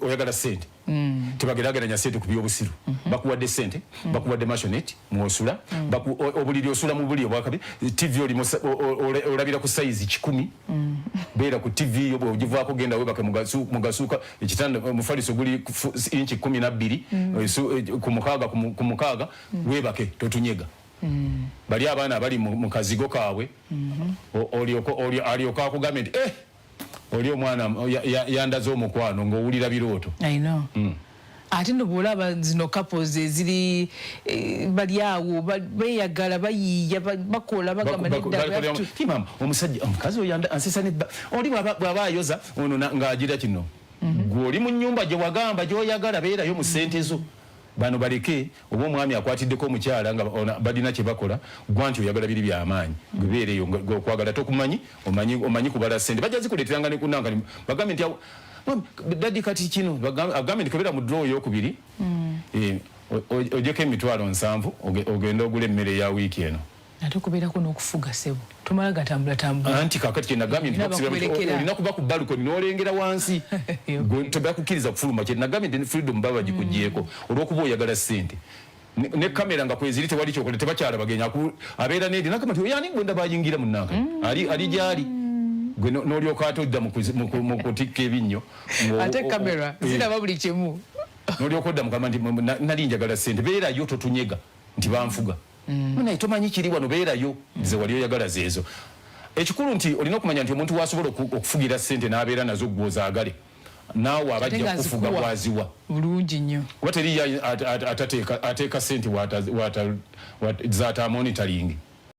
oyagala sente tebageraageranya sente ku byobusiru bakuwadde sente bakuwadde mationette mwosula obuliri osula mu buli obwakabi TV oli olabira ku size 10 beera ku TV yo ogivaako genda webake mugasuuka ekitanda mufaliso guli inchi 12 ku mukaaga webake totunyega bali abaana abali mu kazigo kaabwe alioka akugambye nti oli omwana yandaze omukwano ng'owulira birooto. I know. Ate no bwolaba zino couples eziri bali awo beeyagala bayiiya bakola bagamba nedda mama omusajja omukazi oyo ansisa nedda oli bw'aba ayoza ono ng'agira kino gw'oli mu nnyumba gye wagamba gy'oyagala beerayo mu ssente zo bano baleke oba omwami akwatiddeko omukyala nga balina kye bakola gwa nti oyagala biri by'amaanyi gwebeereyo okwagala tokumanyi omanyi kubala ssente bajja zikuleeteranga ne kunanga bagambe nti dadi kati kino agambe nti kebera mu draw ey'okubiri ogyeko emitwalo 7 ogenda ogula emmere ya wiiki eno ate okubeerako n'okufuga ssebo tomala gatambula anti kakati kyenagambye nti olina kuba ku balukoni n'olengera wansi tebakukkiriza kufuluma kyenagambye nti freedom baba bagikugyeko olw'okuba oyagala ssente ne kamera nga kweziri tewali kyokola tebakyala bagenya abeera nedi nagamba nti oyani gwenda bayingira munnanka ali gyali gwe n'olyoka ate odda mu kutikka ebinnyo ate kamera ziraba buli kimu n'olyoka odda mugamba nti nali njagala ssente beerayo totunyega nti banfuga naye tomanyi kiri wano beerayo ze wali oyagala zeezo ekikulu nti olina okumanya nti omuntu wasobola okufugira ssente n'abeera nazo gwozaagale naawe abajja kufuga bwaziwa bulungi nnyo kuba teriyo ateeka ssente zaata monitoring